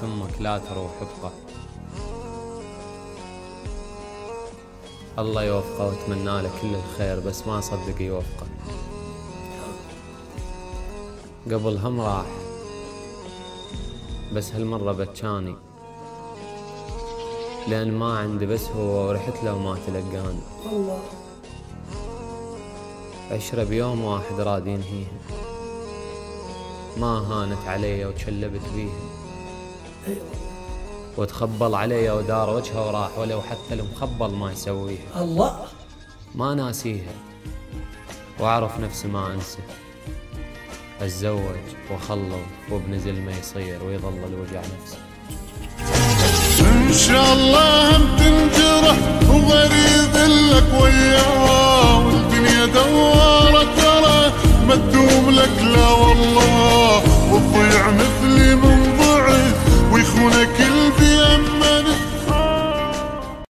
أمك لا تروح ابقى. الله يوفقه واتمنى له كل الخير، بس ما صدق يوفقه. قبل هم راح، بس هالمرة بتشاني، لأن ما عندي بس هو، ورحت له وما تلقاني. الله. عشرة بيوم واحد راد ينهيها، ما هانت علي وتشلبت بيها. ايوه. وتخبل علي ودار وجهه وراح، ولو حتى المخبل ما يسويها. الله. ما ناسيها واعرف نفسي ما انسى. اتزوج واخلص وبنزل ما يصير، ويظل الوجع نفسه. ان شاء الله هم تنجرح وبريد لك وياه، والدنيا دوارة ترى ما تدوم لك لا والله، وتضيع